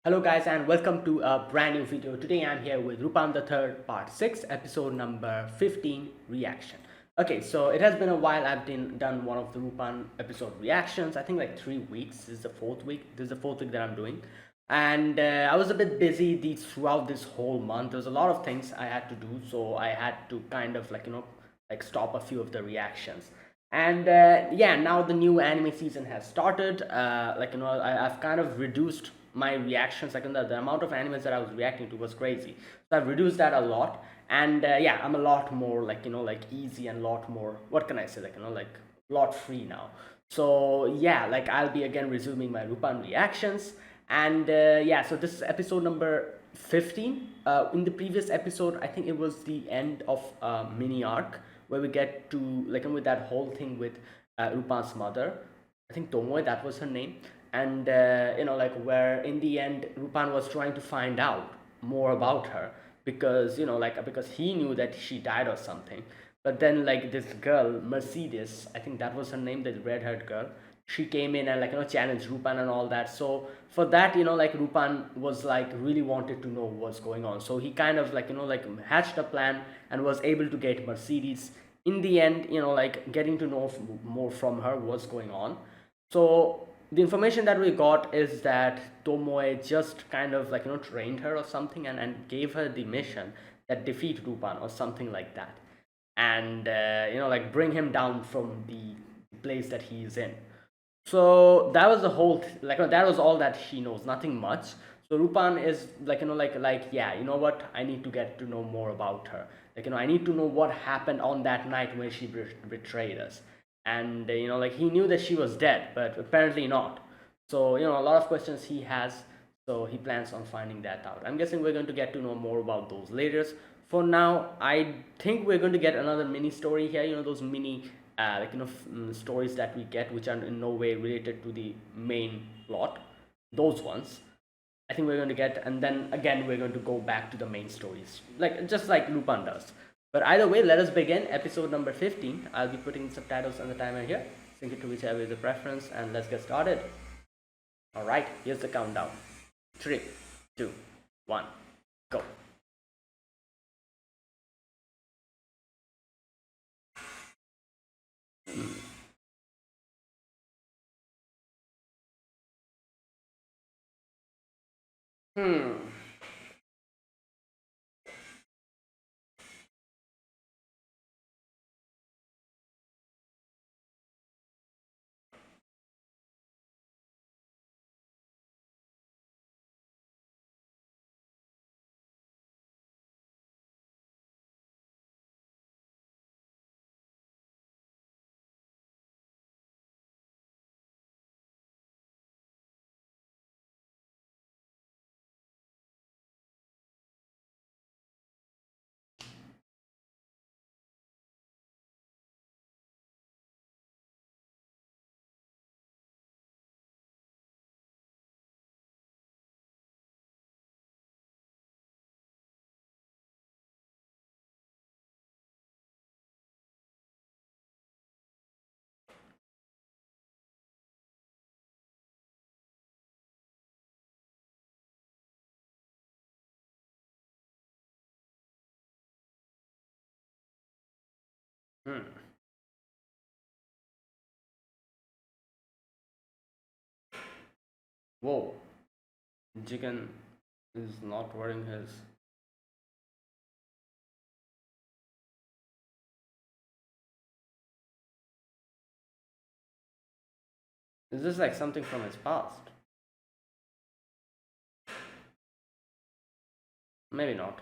Hello guys and welcome to a brand new video. Today I'm here with Rupam the third part 6 episode number 15 reaction. Okay, so it has been a while I've done one of the Rupam episode reactions. I think like 3 weeks. This is the fourth week. This is the fourth week that I'm doing. And I was a bit busy throughout this whole month. There was a lot of things I had to do, so I had to kind of like stop a few of the reactions. And yeah, now the new anime season has started. I've kind of reduced my reactions. The amount of animes that I was reacting to was crazy, so I've reduced that a lot. And yeah, I'm a lot more like easy and a lot more, what can I say, like lot free now. So yeah, like I'll be again resuming my Rupan reactions. And yeah, so this is episode number 15. In the previous episode, I think it was the end of a mini arc where we get to with that whole thing with Rupan's mother. I think Tomoe, that was her name. And like where in the end Rupan was trying to find out more about her, because because he knew that she died or something. But then like this girl Mercedes, I think that was her name, the red-haired girl, she came in and challenged Rupan and all that. So for that, like Rupan was like really wanted to know what's going on. So he kind of hatched a plan and was able to get Mercedes. In the end, like getting to know more from her what's going on. So the information that we got is that Tomoe just kind of trained her or something, and gave her the mission that defeat Rupan or something like that. And like bring him down from the place that he's in. So that was the whole that was all that she knows, nothing much. So Rupan is yeah, you know what, I need to get to know more about her. I need to know what happened on that night when she betrayed us. And like he knew that she was dead, but apparently not. So a lot of questions he has. So he plans on finding that out. I'm guessing we're going to get to know more about those later. For now, I think we're going to get another mini story here, those mini stories that we get, which are in no way related to the main plot. Those ones I think we're going to get, and then again we're going to go back to the main stories, like just like Lupin does. But either way, let us begin episode number 15. I'll be putting subtitles on the timer here. Sync it to whichever is the preference, and let's get started. All right, here's the countdown. 3, 2, 1, go. Hmm. Hmm. Whoa. Jigen is not wearing his. Is this like something from his past? Maybe not.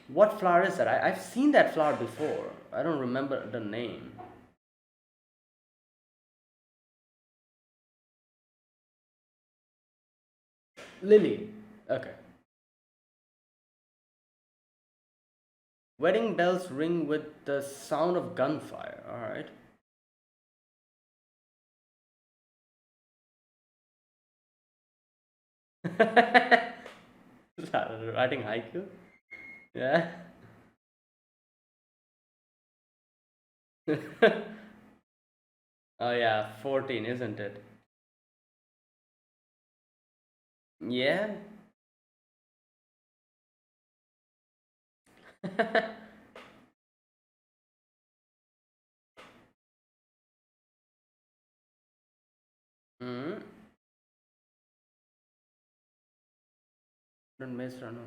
What flower is that? I've seen that flower before. I don't remember the name. Lily. Okay. Wedding bells ring with the sound of gunfire. Alright. Writing haiku? Yeah. Oh yeah, 14, isn't it? Yeah. Hmm. Don't miss or no.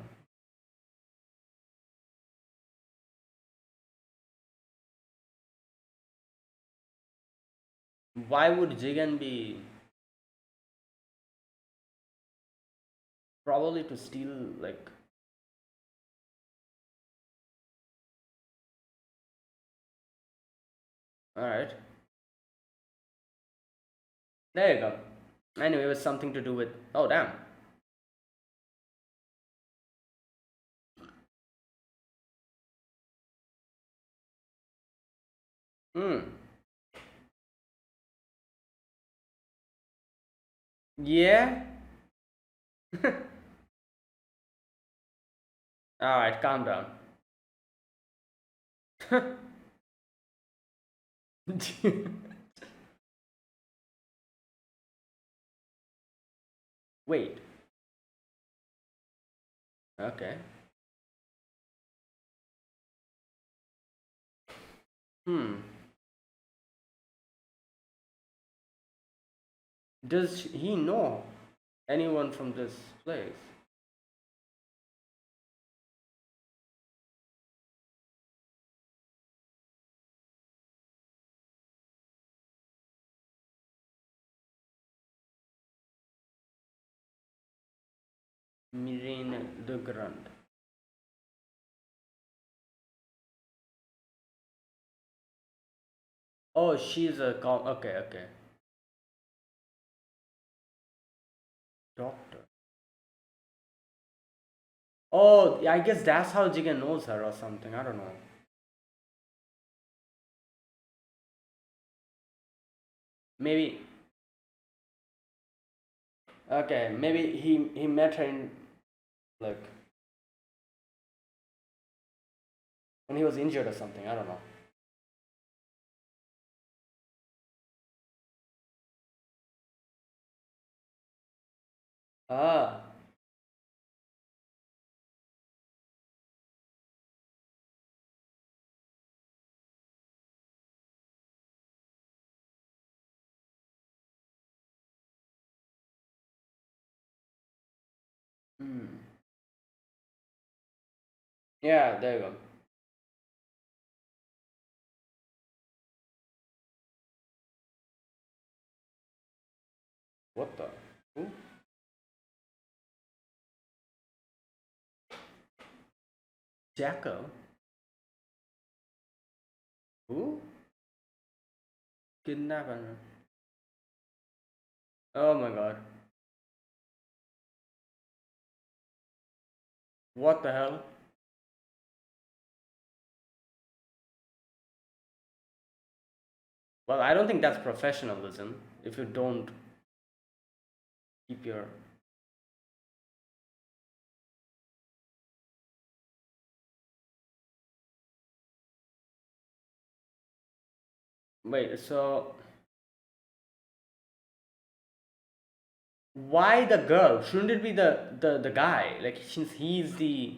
Why would Jigan be probably to steal like alright. There you go. Anyway, it was something to do with oh damn. Hmm. Yeah? Alright, calm down. Wait. Okay. Hmm. Does he know anyone from this place? Mirene de Grand. Oh, she's a okay, okay. Doctor. Oh, I guess that's how Jigen knows her or something. I don't know. Maybe okay, maybe he met her in like when he was injured or something. I don't know. Ah. Hmm. Yeah, there you go. What the? Who? Jacko? Who? Kidnapper. Oh my god. What the hell? Well, I don't think that's professionalism if you don't keep your. Wait, so why the girl? Shouldn't it be the guy? Like, since he's the.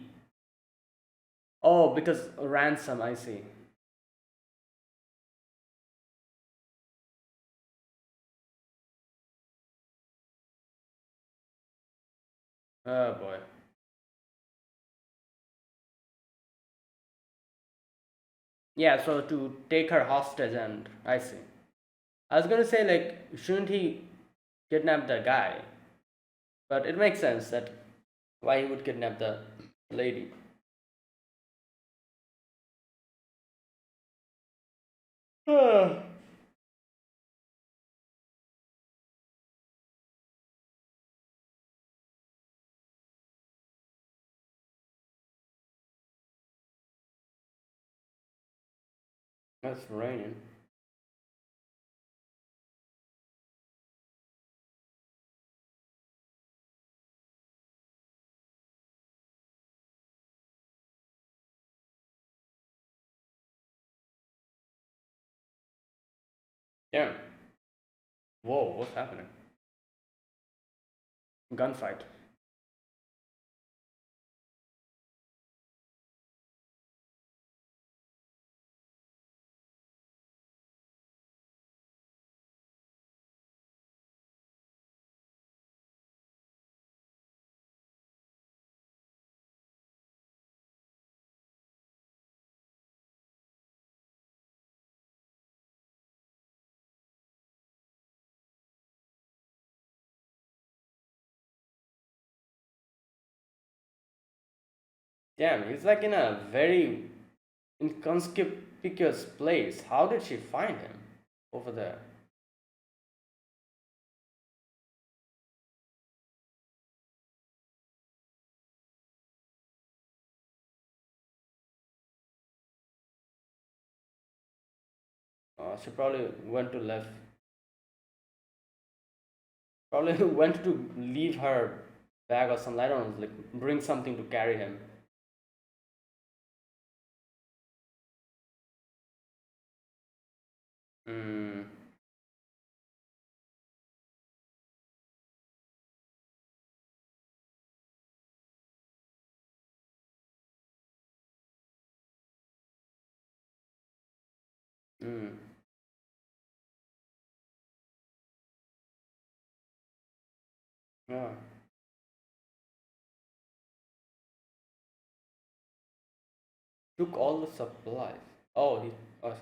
Oh, because ransom, I see. Oh boy. Yeah, so to take her hostage, and I see. I was gonna say, like, shouldn't he kidnap the guy? But it makes sense that why he would kidnap the lady. That's raining. Yeah. Whoa, what's happening? Gunfight. Damn, he's like in a very inconspicuous place. How did she find him over there? She probably went to left. Probably went to leave her bag or something. I don't know, like bring something to carry him. Hmm. Hmm. Yeah. Took all the supplies. Oh, he. Oh, okay.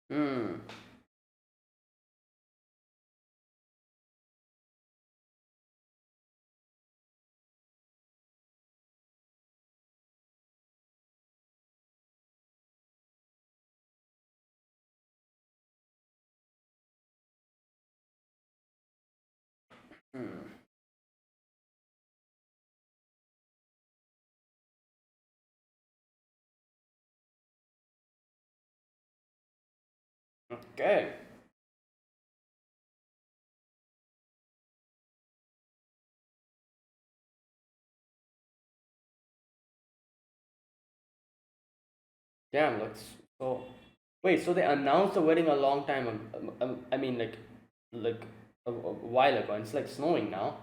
Hmm. Hmm. Okay. Damn. Looks so. Wait. So they announced the wedding a long time ago. I mean, like a while ago. And it's like snowing now.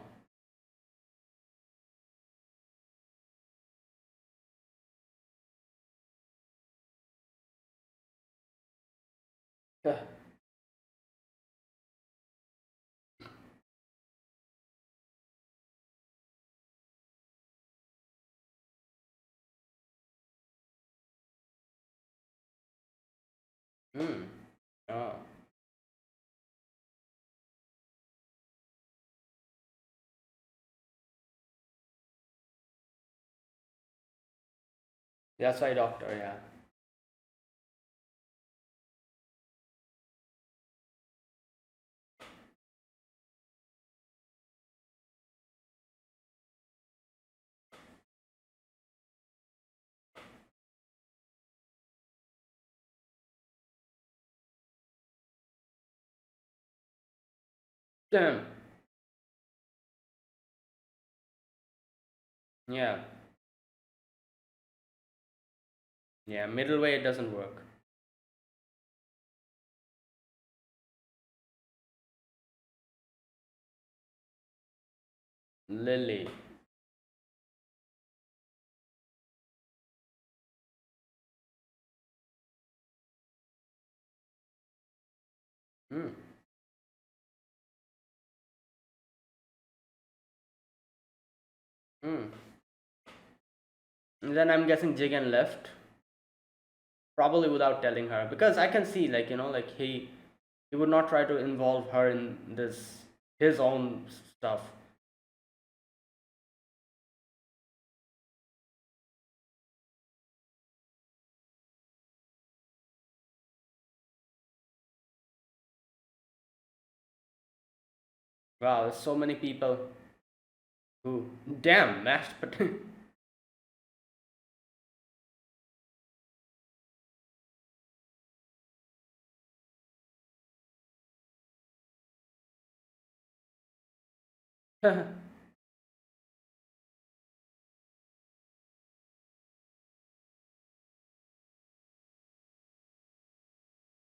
Hmm. Oh. That's why doctor. Yeah. Damn. Yeah. Yeah. Middle way it doesn't work. Lily. Hmm. Hmm. And then I'm guessing Jigen left, probably without telling her, because I can see, like, like he would not try to involve her in this his own stuff. Wow, there's so many people who damn mashed potato.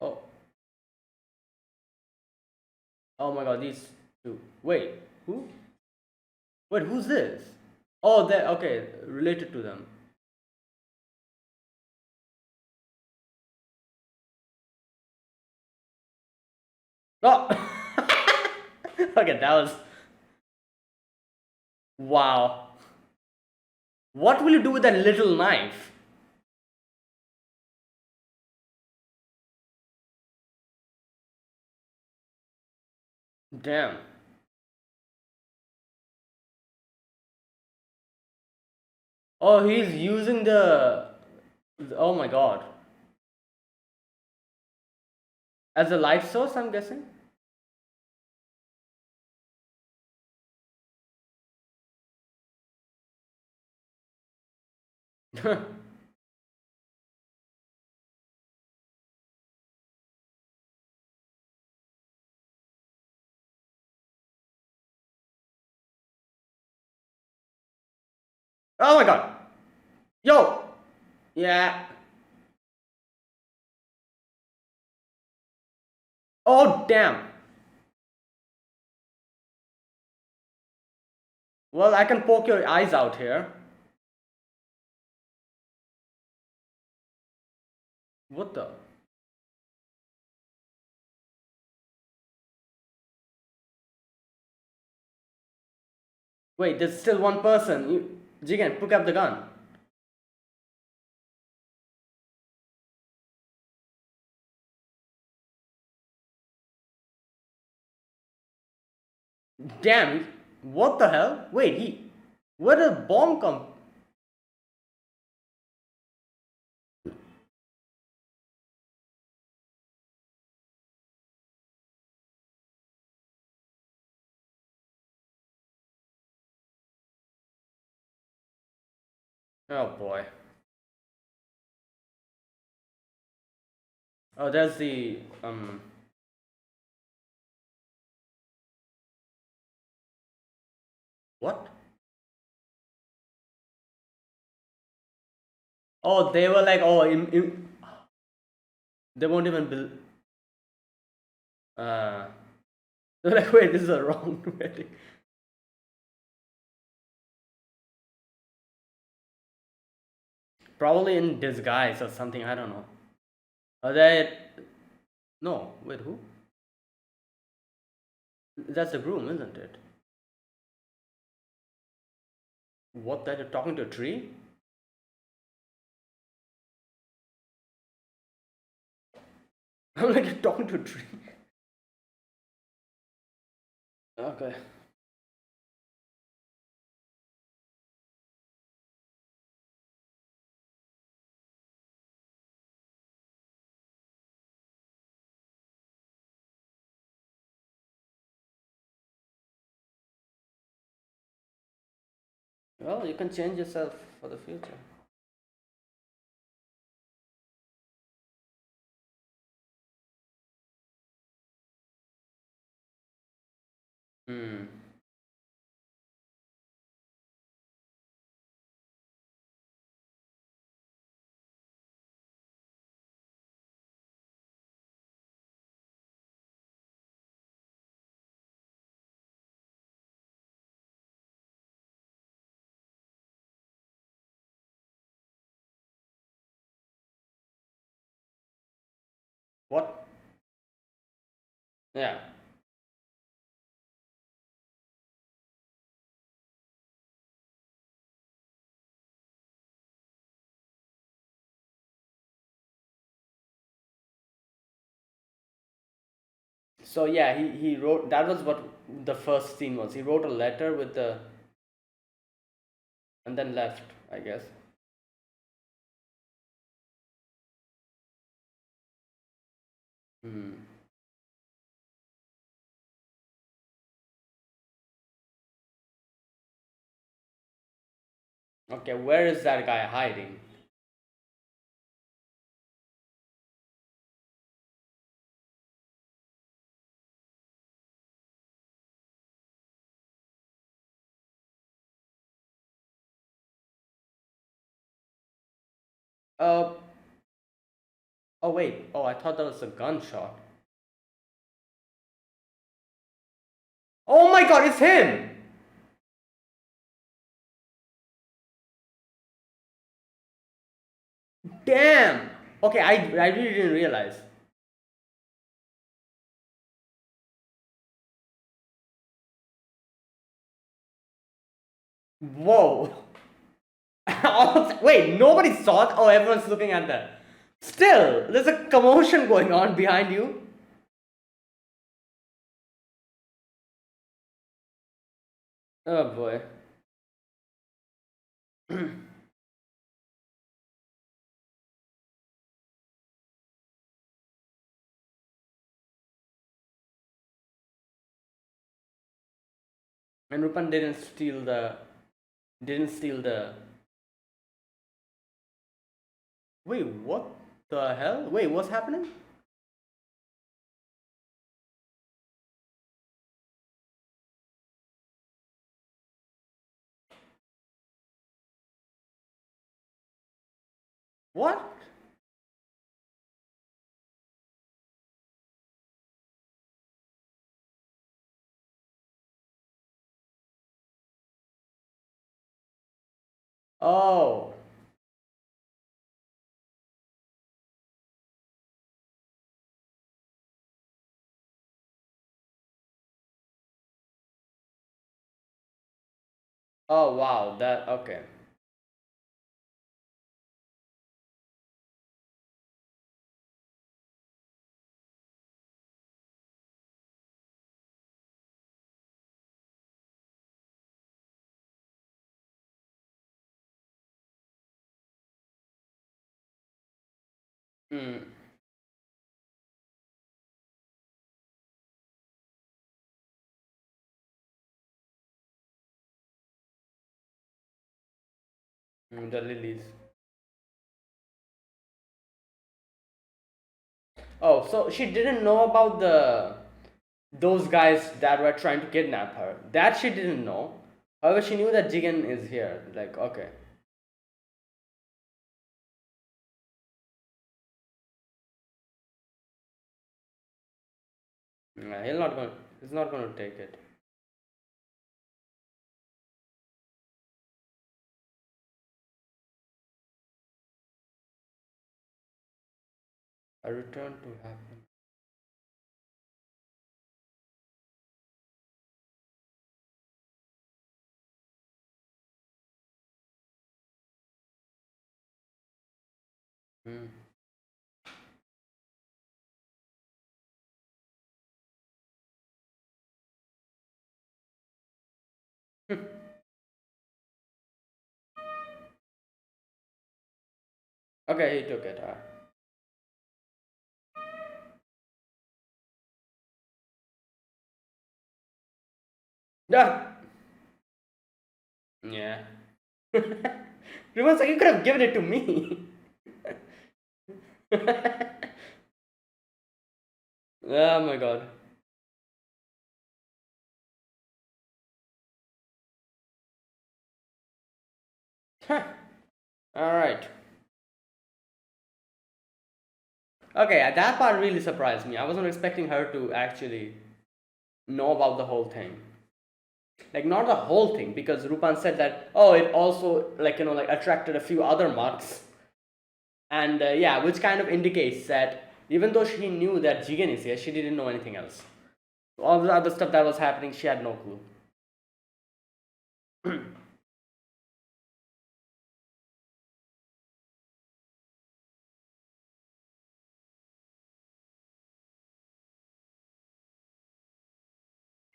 Oh, oh my God, these two. Wait, who? Wait, who's this? Oh, they okay, related to them. Oh, okay, that was wow. What will you do with that little knife? Damn. Oh, he's using the. Oh my god. As a light source, I'm guessing? Oh my god. Yo! Yeah. Oh, damn. Well, I can poke your eyes out here. What the? Wait, there's still one person. Jigen, pick up the gun. Damn. What the hell? Wait, where did the bomb come? Oh boy. Oh, there's the what? Oh, they were like, oh, they won't even build. Uh, they're like, wait, this is a wrong wedding. Probably in disguise or something. I don't know. Are they? No. Wait, who? That's the groom, isn't it? What? That you're talking to a tree? I'm like, you're talking to a tree. Okay. Well, you can change yourself for the future. Hmm. What? Yeah. So yeah, he wrote. That was what the first scene was. He wrote a letter with the and then left, I guess. Hmm. Okay, where is that guy hiding? Uh. Oh wait. Oh, I thought that was a gunshot. Oh my God! It's him. Damn. Okay, I really didn't realize. Whoa. Wait, nobody saw it? Oh, everyone's looking at that. Still, there's a commotion going on behind you. Oh boy. And Rupan didn't steal the. Wait, what the hell? Wait, what's happening? What? Oh. Oh wow, that okay. Mm, the lilies. Oh, so she didn't know about the those guys that were trying to kidnap her. That she didn't know. However, she knew that Jigen is here. Like, okay. Nah, he's not gonna take it. A return to happen. Mm. Okay, he took it. Yeah. Yeah. Reverse, like, you could have given it to me. Oh my god. Alright. Okay, that part really surprised me. I wasn't expecting her to actually know about the whole thing. Like, not the whole thing, because Rupan said that, oh, it also, like, like attracted a few other marks. And yeah, which kind of indicates that even though she knew that Jigen is here, she didn't know anything else. All the other stuff that was happening, she had no clue.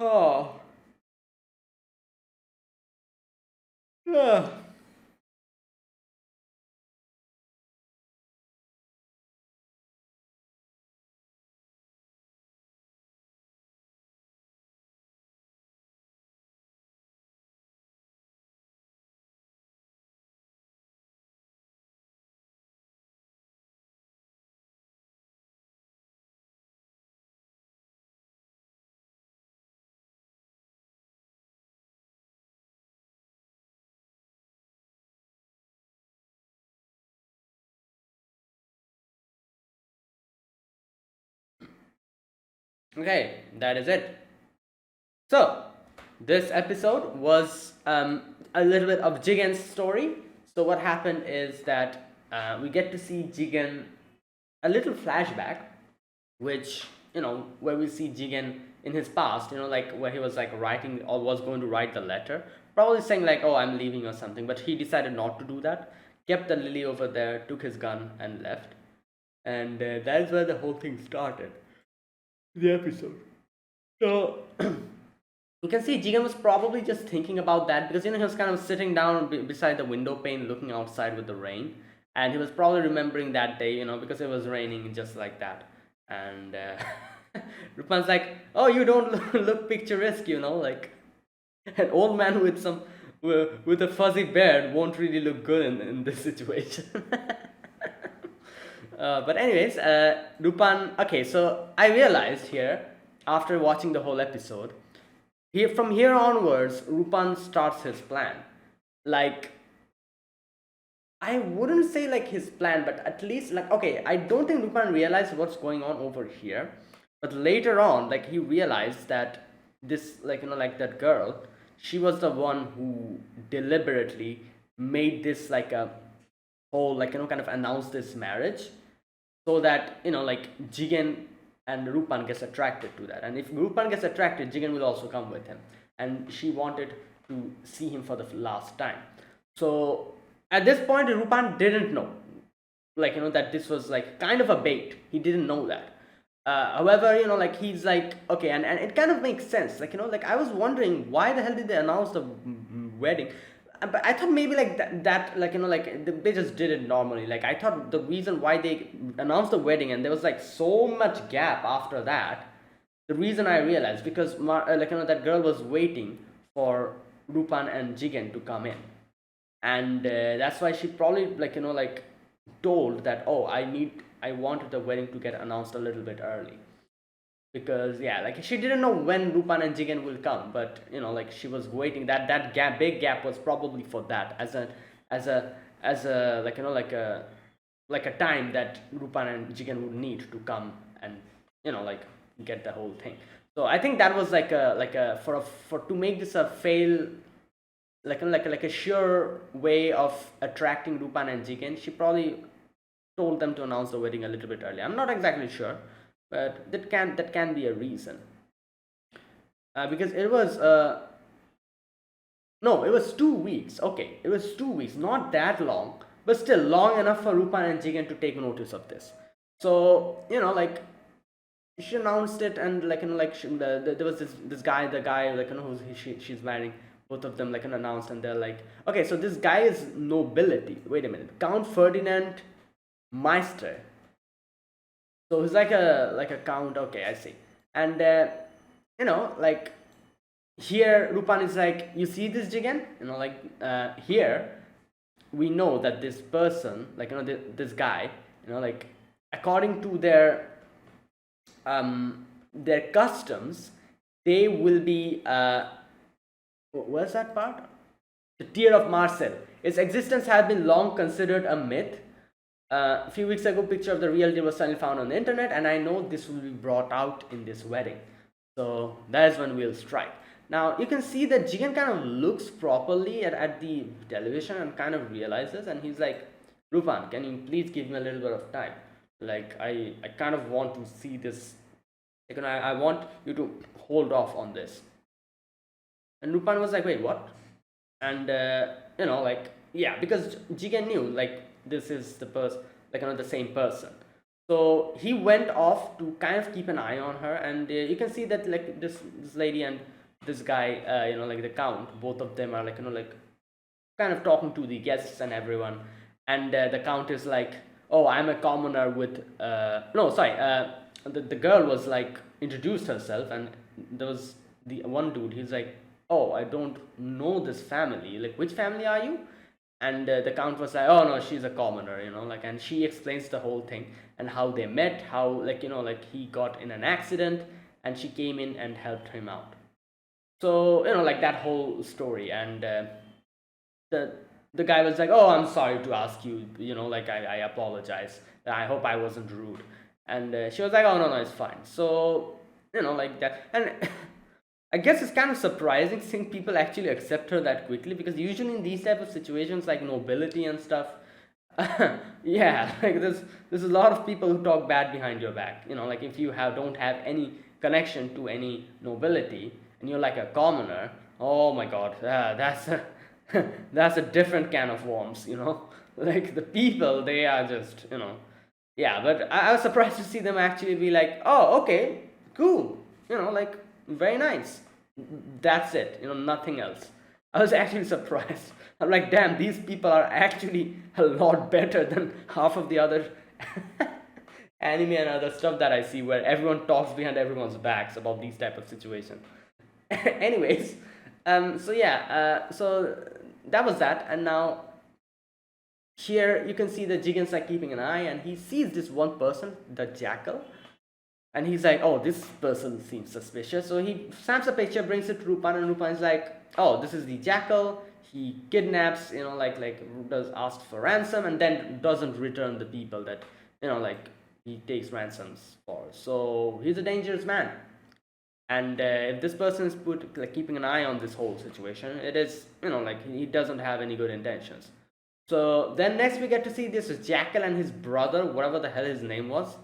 Oh. Yeah. Okay, that is it. So, this episode was a little bit of Jigen's story. So, what happened is that we get to see Jigen, a little flashback, which, where we see Jigen in his past, like where he was like writing or was going to write the letter, probably saying, like, oh, I'm leaving or something, but he decided not to do that, kept the lily over there, took his gun, and left. And that's where the whole thing started, the episode. So, You can see Jigen was probably just thinking about that because he was kind of sitting down beside the window pane, looking outside with the rain, and he was probably remembering that day, because it was raining just like that. And Rupan's like, "Oh, you don't look picturesque, like an old man with with a fuzzy beard won't really look good in this situation." But anyways, Lupin. Okay, so I realized here after watching the whole episode, here from here onwards, Lupin starts his plan. Like, I wouldn't say like his plan, but at least like, okay, I don't think Lupin realized what's going on over here, but later on, like he realized that this, like like that girl, she was the one who deliberately made this like a whole, like kind of announced this marriage, so that like Jigen and Rupan gets attracted to that, and if Rupan gets attracted, Jigen will also come with him, and she wanted to see him for the last time. So at this point, Rupan didn't know, like that this was like kind of a bait. He didn't know that. However, like he's like, okay, and it kind of makes sense. Like like I was wondering why the hell did they announce the wedding. But I thought maybe like that like like they just did it normally. Like I thought the reason why they announced the wedding and there was like so much gap after that, the reason I realized because like that girl was waiting for Rupan and Jigen to come in, and that's why she probably like like told that, oh, I wanted the wedding to get announced a little bit early, because yeah, like she didn't know when Rupan and Jigen will come, but like she was waiting. That gap, big gap, was probably for that, as a as a like like a time that Rupan and Jigen would need to come and like get the whole thing. So I think that was like a for to make this a fail, like a sure way of attracting Rupan and Jigen. She probably told them to announce the wedding a little bit early. I'm not exactly sure, but that can be a reason. Because it was no, it was 2 weeks. Okay, it was 2 weeks, not that long, but still long enough for Rupan and Jigen to take notice of this. So like she announced it, and like like there was this guy, the guy like who's she's marrying. Both of them like announced, and they're like, okay, so this guy is nobility. Wait a minute, Count Ferdinand Meister. So he's like a count. Okay, I see. And like here Lupin is like, you see this Jigen, like here we know that this person, like this guy, like according to their customs, they will be what's that part? The tear of Marcel. Its existence had been long considered a myth. A few weeks ago, picture of the real deal was suddenly found on the internet, and I know this will be brought out in this wedding. So that is when we'll strike. Now you can see that Jigen kind of looks properly at the television and kind of realizes, and he's like, Rupan, can you please give me a little bit of time? Like I kind of want to see this. Like, I want you to hold off on this. And Rupan was like, wait, what? And like, yeah, because Jigen knew like this is the person, like the same person. So he went off to kind of keep an eye on her, and you can see that like this lady and this guy, like the count, both of them are like like kind of talking to the guests and everyone. And the count is like, oh, I'm a commoner with no, sorry, the girl was like introduced herself, and there was the one dude. He's like, oh, I don't know this family. Like, which family are you? And the count was like, oh no, she's a commoner, like, and she explains the whole thing and how they met, how like like he got in an accident and she came in and helped him out. So like that whole story. And the guy was like, oh, I'm sorry to ask you, like I apologize, I hope I wasn't rude. And she was like, oh no, it's fine. So like that. And I guess it's kind of surprising seeing people actually accept her that quickly, because usually in these type of situations like nobility and stuff, yeah, like there's a lot of people who talk bad behind your back. Like if you don't have any connection to any nobility and you're like a commoner, oh my god, that's a that's a different can of worms. Like the people, they are just yeah. But I was surprised to see them actually be like, oh, okay, cool, like very nice. That's it, nothing else. I was actually surprised. I'm like, damn, these people are actually a lot better than half of the other anime and other stuff that I see where everyone talks behind everyone's backs about these type of situations. Anyways, so yeah, so that was that, and now here you can see that Jigen's like keeping an eye, and he sees this one person, the jackal, and he's like, oh, this person seems suspicious. So he snaps a picture, brings it to Rupan, and Rupan's like, oh, this is the jackal. He kidnaps, does ask for ransom, and then doesn't return the people that, he takes ransoms for. So he's a dangerous man. And if this person is put like keeping an eye on this whole situation, it is, he doesn't have any good intentions. So then next we get to see this jackal and his brother, whatever the hell his name was.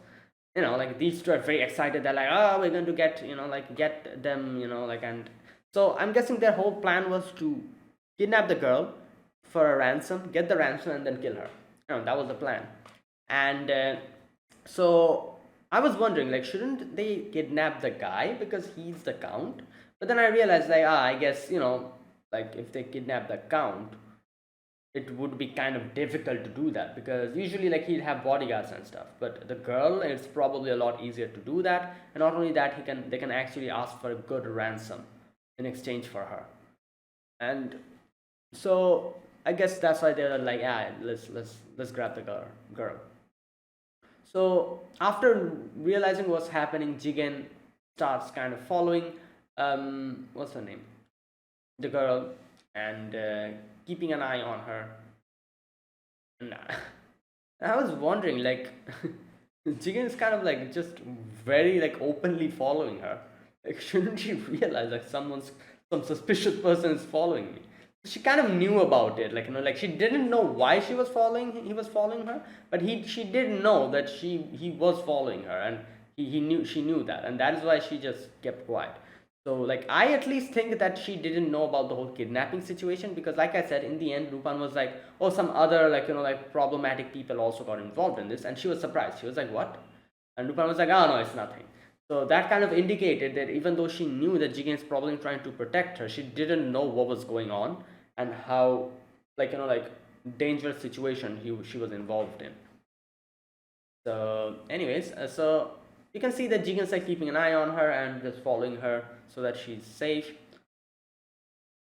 These two are very excited. They're like, oh, we're going to get, get them, and so I'm guessing their whole plan was to kidnap the girl for a ransom, get the ransom, and then kill her. That was the plan. And so I was wondering, like, shouldn't they kidnap the guy because he's the count? But then I realized, like, I guess, if they kidnap the count, it would be kind of difficult to do that because usually like he'd have bodyguards and stuff, but the girl, it's probably a lot easier to do that. And not only that, they can actually ask for a good ransom in exchange for her. And so I guess that's why they're like, yeah, let's grab the girl. So after realizing what's happening, Jigen starts kind of following what's her name, the girl, and keeping an eye on her. And I was wondering, like, Jigen is kind of like just very like openly following her. Like, shouldn't she realize like some suspicious person is following me? She kind of knew about it, like she didn't know why he was following her, but she did know that he was following her, and she knew that, and that is why she just kept quiet. So like I at least think that she didn't know about the whole kidnapping situation, because like I said, in the end Lupin was like, oh, some other problematic people also got involved in this, and she was surprised. She was like, what? And Lupin was like, oh no, it's nothing. So that kind of indicated that even though she knew that Jigen is probably trying to protect her, she didn't know what was going on and how dangerous situation she was involved in. So anyways, so you can see that Jigen's like keeping an eye on her and just following her so that she's safe.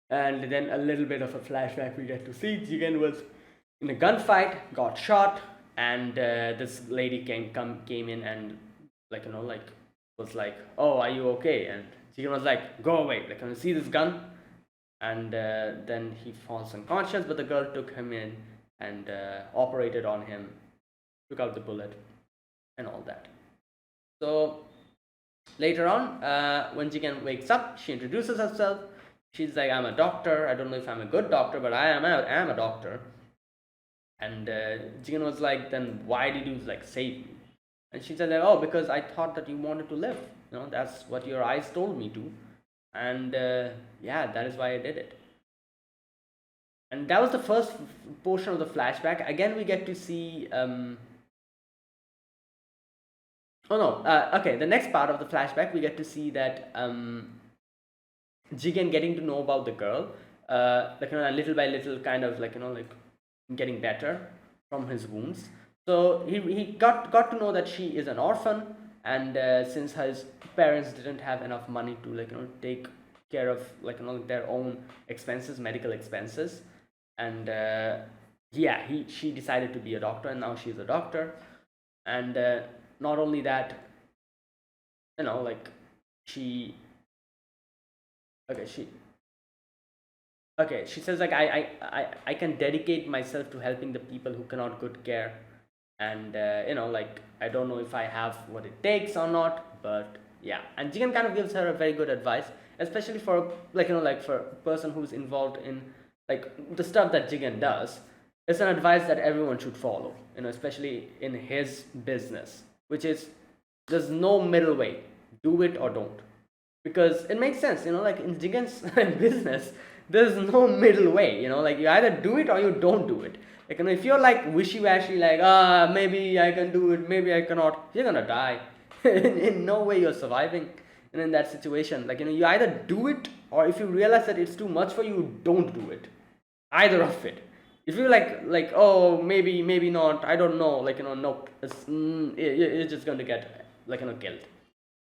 And then a little bit of a flashback, we get to see Jigen was in a gunfight, got shot, and this lady came in and was like, oh, are you okay? And Jigen was like, go away, can you see this gun? And then he falls unconscious, but the girl took him in and operated on him, took out the bullet and all that. So later on, when Jigen wakes up, she introduces herself. She's like, I'm a doctor. I don't know if I'm a good doctor, but I am a doctor. And Jigen was like, then why did you save me? And she said, oh, because I thought that you wanted to live. That's what your eyes told me to. And yeah, that is why I did it. And that was the first portion of the flashback. Again, we get to see okay, the next part of the flashback, we get to see that Jigen getting to know about the girl, little by little, kind of getting better from his wounds. So he got to know that she is an orphan, and since his parents didn't have enough money to take care of their own expenses, medical expenses, and yeah, she decided to be a doctor, and now she's a doctor. And not only that, she says I can dedicate myself to helping the people who cannot get care, and I don't know if I have what it takes or not, but yeah. And Jigen kind of gives her a very good advice, especially for for a person who's involved in the stuff that Jigen does. It's an advice that everyone should follow, especially in his business, which is there's no middle way. Do it or don't, because it makes sense. In Jigen's business, there's no middle way. You either do it or you don't do it. If you're wishy-washy, maybe I can do it, maybe I cannot, you're gonna die. In no way you're surviving. and in that situation, like, you either do it, or if you realize that it's too much for you, don't do it. Either of it. If you like, oh, maybe not, I don't know, like, nope, you're just going to get, like, killed.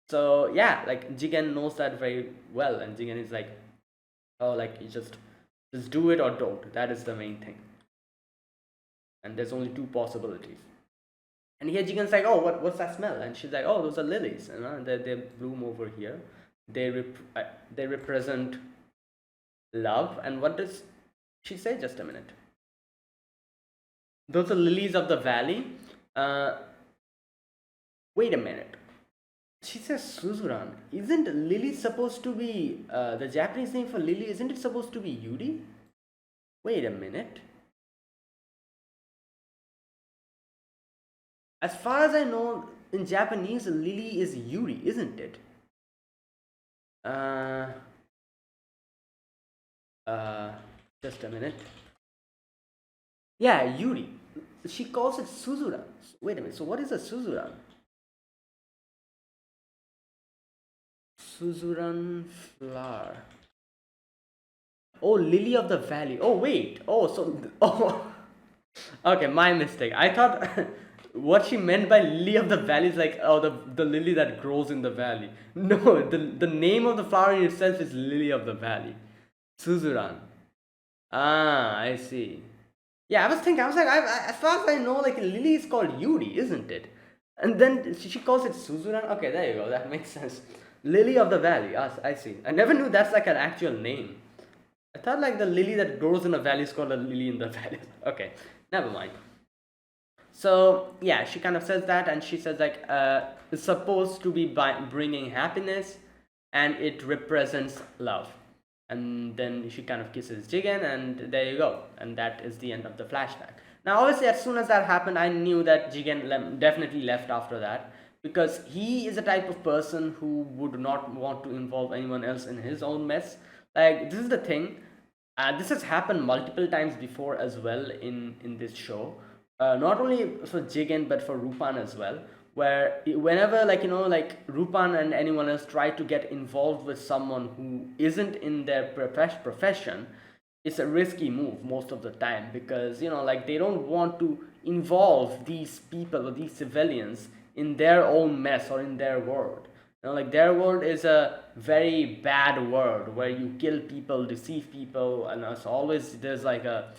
So yeah, like, Jigen knows that very well, and Jigen is like, oh, like, you just do it or don't. That is the main thing. And there's only two possibilities. And here Jigen's like, oh, what's that smell? And she's like, oh, those are lilies, they bloom over here. They represent love. And what does she say? Just a minute. Those are lilies of the valley. Wait a minute. She says Suzuran. Isn't lily supposed to be the Japanese name for lily? Isn't it supposed to be Yuri? Wait a minute. As far as I know, in Japanese, lily is Yuri, isn't it? Just a minute. Yeah, Yuri. She calls it Suzuran. Wait a minute. So what is a Suzuran? Suzuran flower. Oh, lily of the valley. Oh, wait. Oh, so oh. Okay, my mistake. I thought what she meant by lily of the valley is like, oh, the lily that grows in the valley. No, the name of the flower in itself is lily of the valley. Suzuran. Ah, I see. Yeah, I was like, as far as I know, like, lily is called Yuri, isn't it? And then she calls it Suzuran. Okay, there you go. That makes sense. Lily of the valley. I see. I never knew that's like an actual name. I thought like the lily that grows in a valley is called a lily in the valley. Okay, never mind. So yeah, she kind of says that, and she says like, it's supposed to be bringing happiness, and it represents love. And then she kind of kisses Jigen, and there you go. And that is the end of the flashback. Now, obviously, as soon as that happened, I knew that Jigen definitely left after that, because he is a type of person who would not want to involve anyone else in his own mess. Like, this is the thing. This has happened multiple times before as well in this show. Not only for Jigen, but for Lupin as well, where whenever, like, like Lupin and anyone else try to get involved with someone who isn't in their profession, it's a risky move most of the time, because like, they don't want to involve these people or these civilians in their own mess or in their world. Like, their world is a very bad world where you kill people, deceive people, and it's always there's a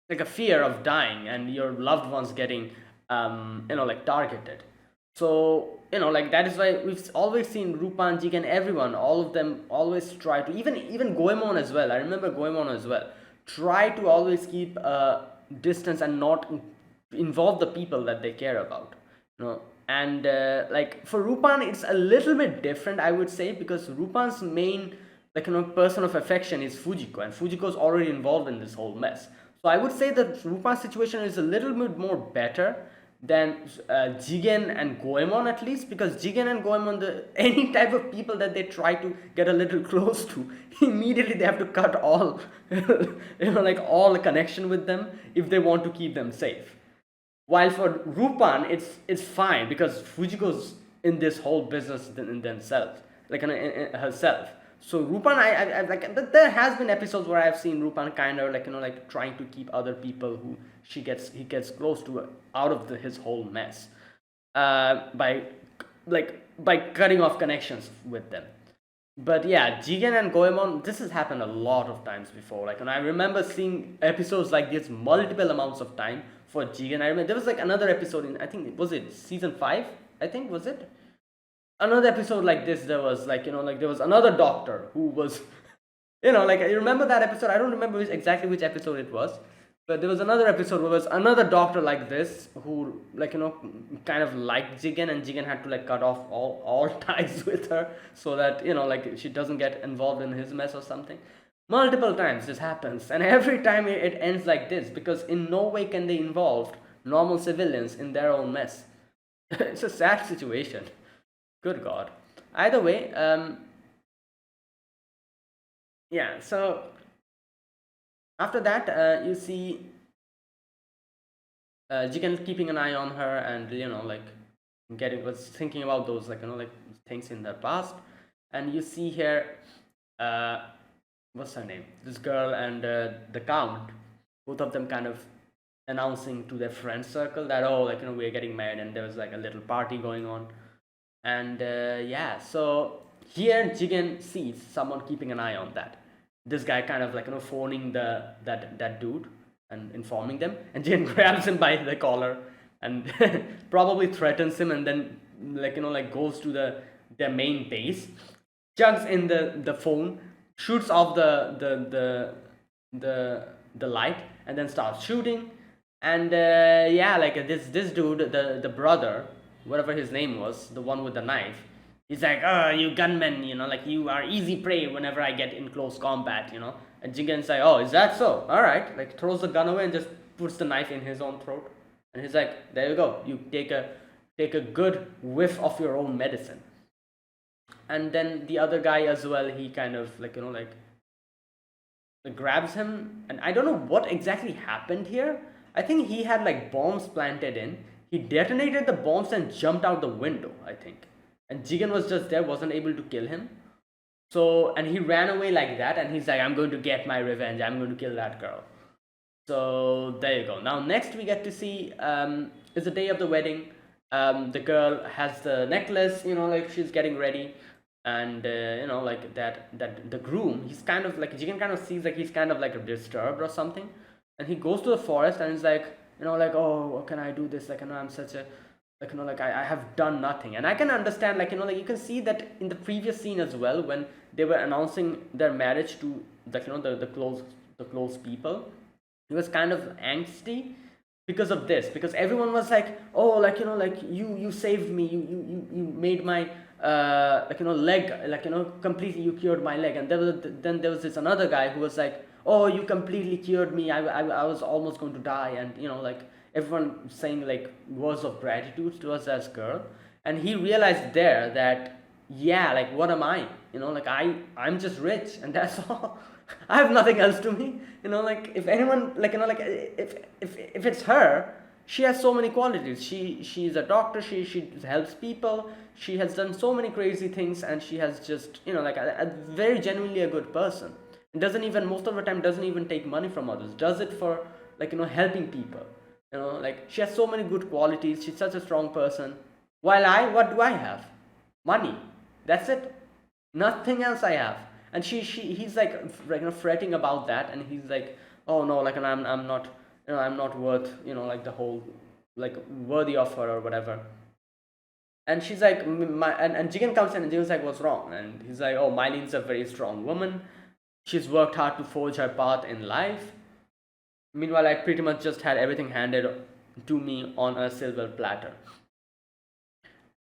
like a fear of dying and your loved ones getting like targeted. So like, that is why we've always seen Lupin, Jigen, everyone, all of them always try to, even Goemon as well. I remember Goemon as well try to always keep a distance and not involve the people that they care about. And like, for Lupin it's a little bit different, I would say, because Lupin's main, like, person of affection is Fujiko, and Fujiko's already involved in this whole mess. So I would say that Lupin's situation is a little bit more better than Jigen and Goemon, at least, because Jigen and Goemon, any type of people that they try to get a little close to, immediately they have to cut all like, all connection with them if they want to keep them safe. While for Lupin, it's fine, because Fujiko's in this whole business in themselves, like, in herself. So Lupin, I like, there has been episodes where I've seen Lupin kind of like, like, trying to keep other people who he gets close to out of his whole mess, by cutting off connections with them. But yeah, Jigen and Goemon, this has happened a lot of times before. Like, and I remember seeing episodes like this multiple amounts of time for Jigen. I remember there was like another episode in, I think, was it season 5? I think, was it? Another episode like this, there was like, like, there was another doctor who was, like, I remember that episode. I don't remember exactly which episode it was, but there was another episode where there was another doctor like this who, like, kind of liked Jigen, and Jigen had to like cut off all ties with her so that, like, she doesn't get involved in his mess or something. Multiple times this happens, and every time it ends like this, because in no way can they involve normal civilians in their own mess. It's a sad situation. Good God. Either way, yeah, so after that, you see, Jigen keeping an eye on her, and like, was thinking about those like things in the past. And you see here, uh, what's her name? This girl and the count, both of them kind of announcing to their friend circle that, oh, we're getting married, and there was like a little party going on. And yeah, so here Jigen sees someone keeping an eye on that. This guy kind of phoning that dude and informing them, and Jigen grabs him by the collar and probably threatens him, and then goes to their main base, chugs in the phone, shoots off the light, and then starts shooting. And yeah, like this dude, the brother, whatever his name was, the one with the knife, he's like, oh, you gunmen, like you are easy prey whenever I get in close combat. And Jigen's like, oh, is that so? All right, like throws the gun away and just puts the knife in his own throat. And he's like, there you go, you take a good whiff of your own medicine. And then the other guy as well, he kind of grabs him, and I don't know what exactly happened here. I think he had like bombs planted in. He detonated the bombs and jumped out the window, I think. And Jigen was just there, wasn't able to kill him. So, and he ran away like that, and he's like, I'm going to get my revenge. I'm going to kill that girl. So there you go. Now next we get to see it's the day of the wedding. The girl has the necklace, like she's getting ready. And like that the groom, he's kind of like, Jigen kind of sees like he's kind of like disturbed or something. And he goes to the forest and he's like, like, oh, what can I do this? Like, I'm such a, I have done nothing. And I can understand, like you can see that in the previous scene as well, when they were announcing their marriage to the close people, he was kind of angsty because of this, because everyone was like, oh, you saved me, you made my leg, completely, you cured my leg. And then there was this another guy who was like, oh, you completely cured me, I was almost going to die. And everyone saying like words of gratitude towards that girl. And he realized there that, yeah, like, what am I, I'm just rich, and that's all. I have nothing else to me, if anyone, if it's her, she has so many qualities. She's a doctor, she helps people, she has done so many crazy things, and she has just a very genuinely a good person. It doesn't even, most of the time, doesn't even take money from others, does it for helping people. She has so many good qualities, she's such a strong person. While what do I have? Money. That's it. Nothing else I have. And he's like fretting about that, and he's like, oh no, I'm not, I'm not worth, the whole, worthy of her or whatever. And she's like, and Jigen comes in, and Jigen's like, what's wrong? And he's like, oh, Mylene's a very strong woman. She's worked hard to forge her path in life. Meanwhile, I pretty much just had everything handed to me on a silver platter.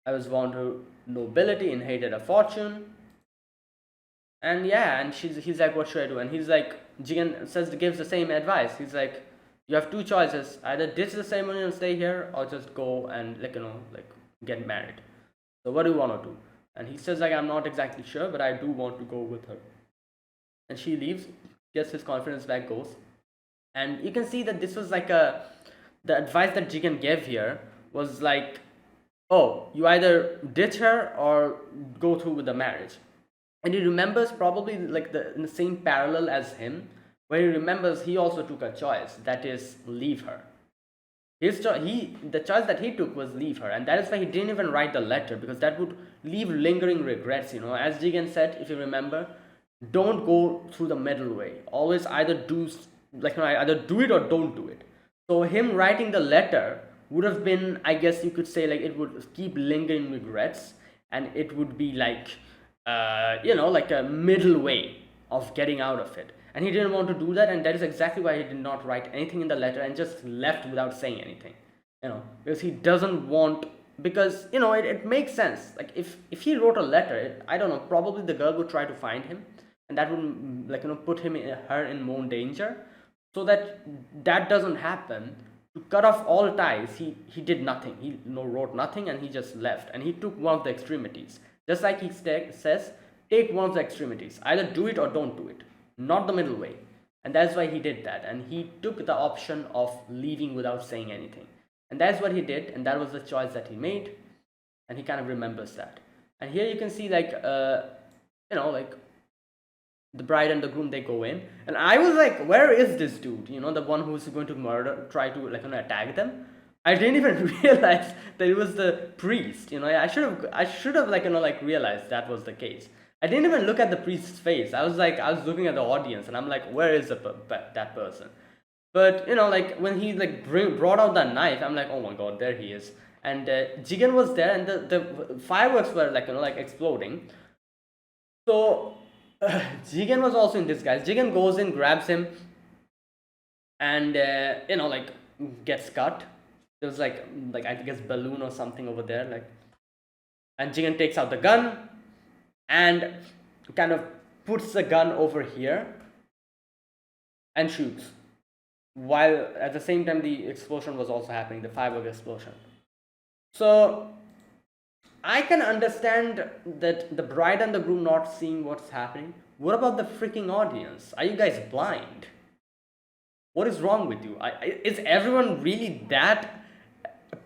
I was born to nobility, inherited a fortune. And yeah, and he's like, what should I do? And he's like, Jigen gives the same advice. He's like, you have two choices: either ditch the ceremony and stay here, or just go and get married. So what do you want to do? And he says like, I'm not exactly sure, but I do want to go with her. And she leaves, gets his confidence back, goes. And you can see that this was like the advice that Jigen gave here was like, oh, you either ditch her or go through with the marriage. And he remembers probably in the same parallel as him, where he remembers he also took a choice, that is, leave her. The choice that he took was leave her, and that is why he didn't even write the letter, because that would leave lingering regrets. As Jigen said, if you remember, don't go through the middle way. Always either do either do it or don't do it. So him writing the letter would have been, I guess you could say, it would keep lingering regrets, and it would be a middle way of getting out of it. And he didn't want to do that, and that is exactly why he did not write anything in the letter and just left without saying anything. Because he doesn't want, because it makes sense. Like if he wrote a letter, I don't know, probably the girl would try to find him, and that would put her in more danger. So that doesn't happen, to cut off all ties, he did nothing. He wrote nothing, and he just left, and he took one of the extremities. Just like he says, take one of the extremities. Either do it or don't do it, not the middle way. And that's why he did that. And he took the option of leaving without saying anything. And that's what he did, and that was the choice that he made. and he kind of remembers that. And here you can see like like the bride and the groom, they go in, and I was like, where is this dude, the one who's going to try to like attack them. I didn't even realize that it was the priest. I should have like realized that was the case. I didn't even look at the priest's face. I was looking at the audience, and I'm like, where is that person? But like when he like brought out that knife, I'm like, oh my god, there he is. And Jigen was there, and the fireworks were like like exploding. So Jigen was also in disguise. Jigen goes in, grabs him, and like gets cut. There was like I guess balloon or something over there, like, and Jigen takes out the gun and kind of puts the gun over here and shoots. While at the same time the explosion was also happening, the firework explosion. So I can understand that the bride and the groom not seeing what's happening. What about the freaking audience? Are you guys blind? What is wrong with you? Is everyone really that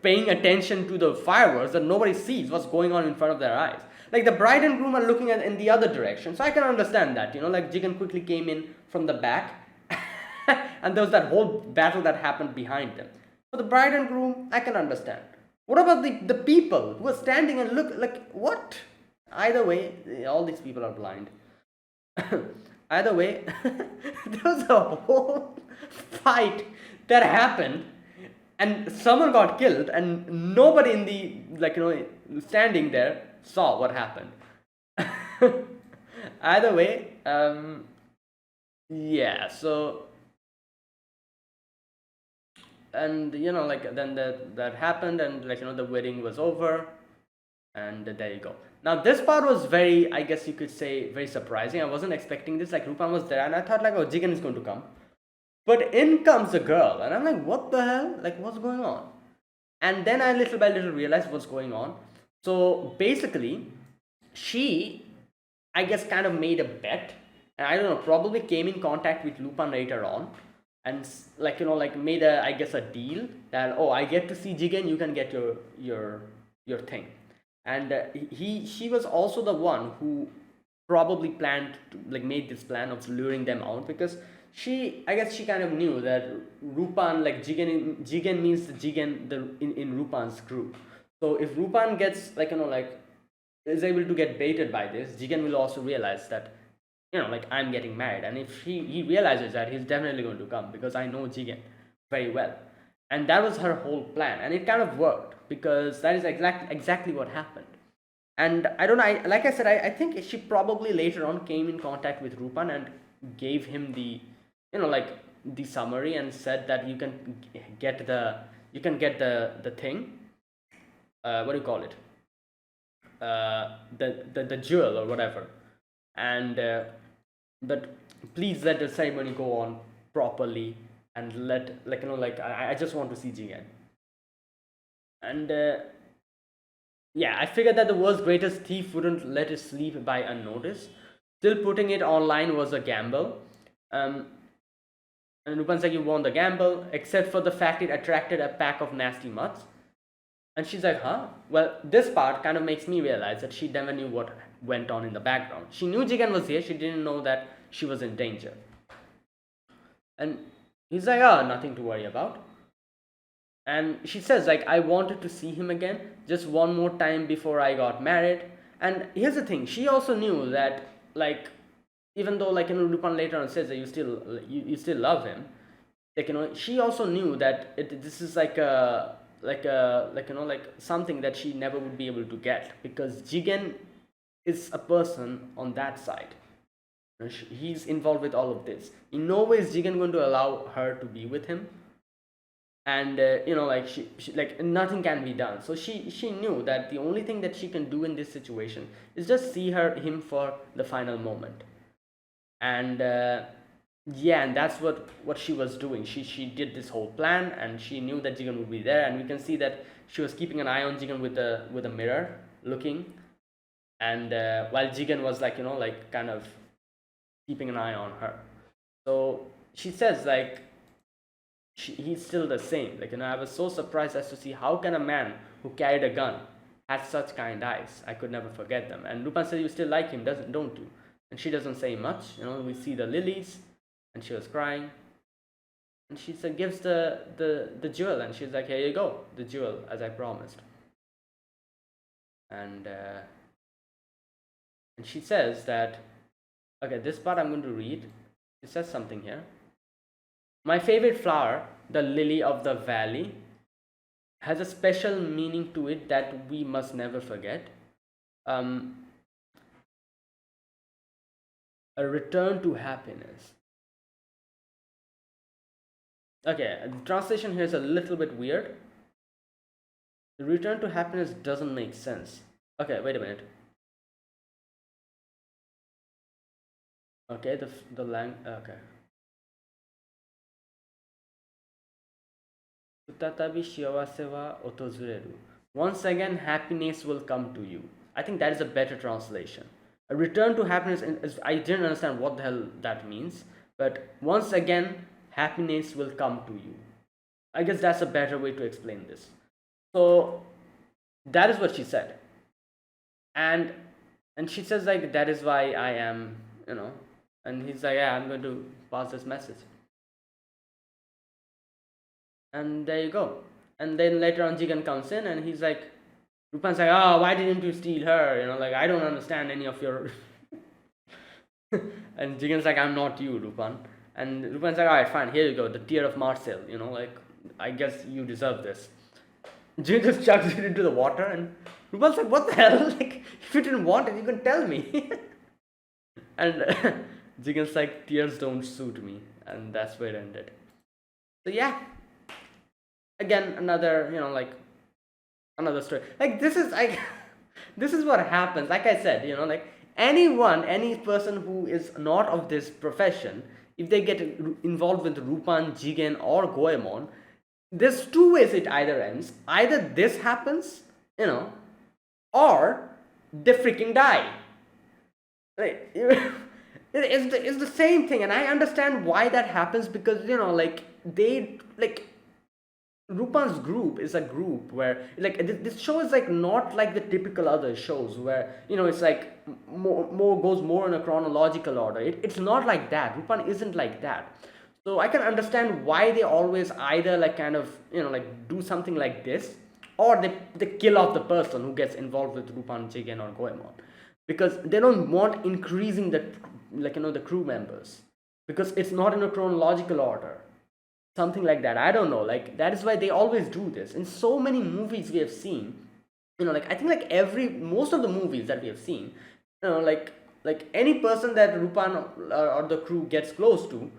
paying attention to the fireworks that nobody sees what's going on in front of their eyes? Like the bride and groom are looking in the other direction, so I can understand that. Like Jigen quickly came in from the back, and there was that whole battle that happened behind them. For the bride and groom, I can understand. What about the people who are standing and look like what? Either way, all these people are blind. Either way, there was a whole fight that happened, and someone got killed, and nobody in the standing there saw what happened. Either way, yeah. So, and then that happened, and the wedding was over, and there you go. Now this part was very, I guess you could say, very surprising. I wasn't expecting this. Like Lupin was there, and I thought like, oh, Jigen is going to come, but in comes a girl, and I'm like, what the hell? Like, what's going on? And then I little by little realized what's going on. So basically, she, I guess, kind of made a bet, and I don't know, probably came in contact with Lupin later on, and made a, I guess, a deal that, oh, I get to see Jigen, you can get your thing. And she was also the one who probably planned to, made this plan of luring them out, because I guess she kind of knew that Lupin, like Jigen means the Jigen in Lupin's group. So if Lupin gets is able to get baited by this, Jigen will also realize that I'm getting married, and if he realizes that, he's definitely going to come, because I know Jigen very well. And that was her whole plan, and it kind of worked, because that is exactly what happened. And I don't know, like I said, I think she probably later on came in contact with Lupin and gave him the the summary, and said that you can get the thing, what do you call it, the jewel or whatever, and but please let the ceremony go on properly, and let I just want to see Jigen. And yeah, I figured that the world's greatest thief wouldn't let it sleep by unnoticed. Still, putting it online was a gamble. And Lupin said, you won the gamble, except for the fact it attracted a pack of nasty mutts. And she's like, huh? Well, this part kind of makes me realize that she never knew what went on in the background. She knew Jigen was here, she didn't know that she was in danger. And he's like, oh, nothing to worry about. And she says, like, I wanted to see him again, just one more time before I got married. And here's the thing, she also knew that, like, even though, like, Lupin later on says that you still love him, like, she also knew that this is like something that she never would be able to get, because Jigen is a person on that side. He's involved with all of this. In no way is Jigen going to allow her to be with him, and she like nothing can be done. So she knew that the only thing that she can do in this situation is just see him for the final moment. And yeah, and that's what she was doing. She did this whole plan, and she knew that Jigen would be there, and we can see that she was keeping an eye on Jigen with a mirror, looking, and while Jigen was kind of keeping an eye on her. So she says, like, he's still the same. I was so surprised as to see how can a man who carried a gun had such kind eyes. I could never forget them. And Lupin said, you still like him, don't you? And she doesn't say much. We see the lilies, and she was crying. And she said, gives the jewel, and she's like, here you go, the jewel, as I promised. And she says that, okay, this part I'm going to read. It says something here. My favorite flower, the lily of the valley, has a special meaning to it that we must never forget. A return to happiness. Okay, the translation here is a little bit weird. The return to happiness doesn't make sense. Okay, wait a minute. Okay, the lang. Okay. Once again, happiness will come to you. I think that is a better translation. A return to happiness is, I didn't understand what the hell that means, but once again, happiness will come to you. I guess that's a better way to explain this. So that is what she said. And she says, like, that is why I am, and he's like, yeah, I'm going to pass this message. And there you go. And then later on, Jigen comes in and he's like, Lupin's like, oh, why didn't you steal her? Like, I don't understand any of your. And Jigen's like, I'm not you, Lupin. And Lupin's like, alright, fine, here you go, the tear of Marcel. Like, I guess you deserve this. Jigen just chucks it into the water, and Lupin's like, what the hell? Like, if you didn't want it, you can tell me. And Jigen's like, tears don't suit me. And that's where it ended. So yeah. Again, another, another story. Like, this is like, this is what happens. Like I said, like, any person who is not of this profession, if they get involved with Lupin, Jigen, or Goemon, there's two ways it either ends. Either this happens, or they freaking die. Like, it's the same thing, and I understand why that happens, because Lupin's group is a group where, like, this show is like not like the typical other shows where it's like more goes more in a chronological order. It's not like that. Lupin isn't like that. So I can understand why they always either like kind of like do something like this, or they kill off the person who gets involved with Lupin, Jigen, or Goemon, because they don't want increasing the the crew members, because it's not in a chronological order. Something like that. I don't know. Like, that is why they always do this. In so many movies we have seen, like, I think like most of the movies that we have seen, like any person that Lupin or the crew gets close to,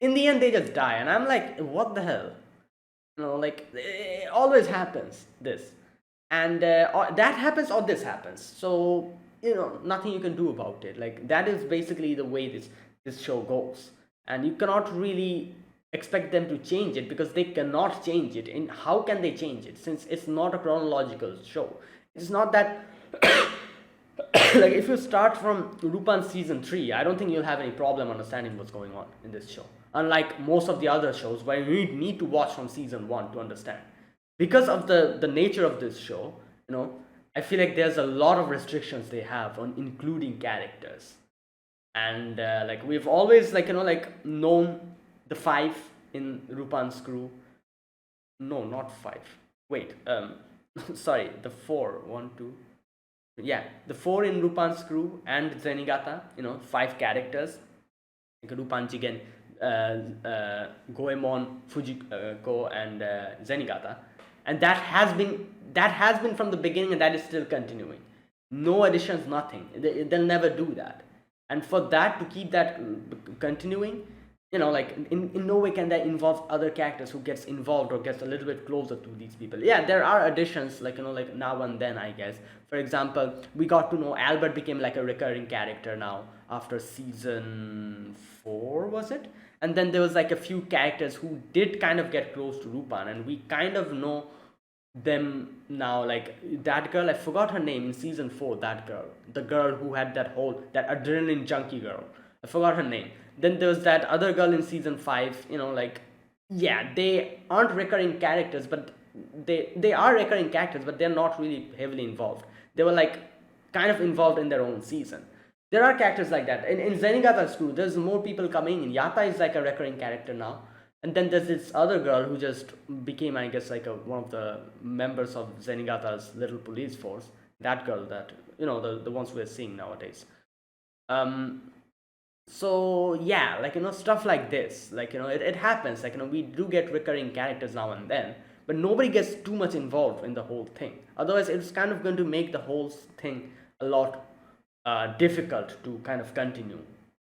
in the end they just die. And I'm like, what the hell? Like, it always happens, this. And that happens or this happens. So, nothing you can do about it. Like, that is basically the way this show goes. And you cannot really expect them to change it, because they cannot change it. And how can they change it, since it's not a chronological show? It's not that like, if you start from Lupin season 3, I don't think you'll have any problem understanding what's going on in this show, unlike most of the other shows where you need to watch from season 1 to understand. Because of the nature of this show, I feel like there's a lot of restrictions they have on including characters. And like, we've always known the 5 in Lupin's crew. No, not 5. Wait, sorry, the 4. 1, 2. Yeah, the 4 in Lupin's crew and Zenigata. 5 characters. Like Lupin, Jigen, Goemon, Fujiko, and Zenigata. And that has been from the beginning, and that is still continuing. No additions, nothing. They'll never do that. And for that, to keep that continuing, like, in no way can that involve other characters who gets involved or gets a little bit closer to these people. Yeah, there are additions, like now and then, I guess. For example, we got to know Albert became like a recurring character now after season 4, was it? And then there was like a few characters who did kind of get close to Lupin, and we kind of know them now. Like, that girl, I forgot her name in season 4, the girl who had that adrenaline junkie girl, I forgot her name. Then there's that other girl in season 5, yeah, they aren't recurring characters, but they are recurring characters, but they're not really heavily involved. They were like kind of involved in their own season. There are characters like that. In Zenigata's crew, there's more people coming in. Yata is like a recurring character now. And then there's this other girl who just became, I guess, like one of the members of Zenigata's little police force. That girl that, the ones we're seeing nowadays. Um, so yeah, like, stuff like this, like, it happens. Like, we do get recurring characters now and then, but nobody gets too much involved in the whole thing. Otherwise, it's kind of going to make the whole thing a lot difficult to kind of continue.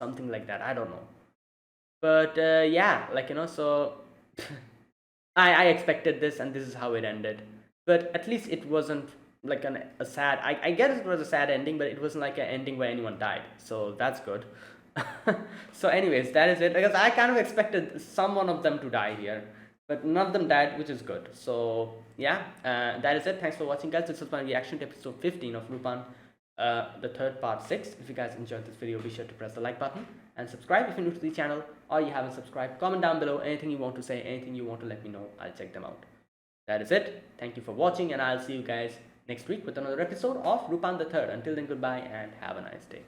Something like that. I don't know. But yeah, like, so I expected this, and this is how it ended. But at least it wasn't like a sad. I guess it was a sad ending, but it wasn't like an ending where anyone died. So that's good. So, anyways, that is it. Because I kind of expected some one of them to die here, but none of them died, which is good. So yeah, that is it. Thanks for watching, guys. This was my reaction to episode 15 of Lupin, the third part 6. If you guys enjoyed this video, be sure to press the like button and subscribe if you're new to the channel or you haven't subscribed. Comment down below anything you want to say, anything you want to let me know. I'll check them out. That is it. Thank you for watching, and I'll see you guys next week with another episode of Lupin the Third. Until then, goodbye and have a nice day.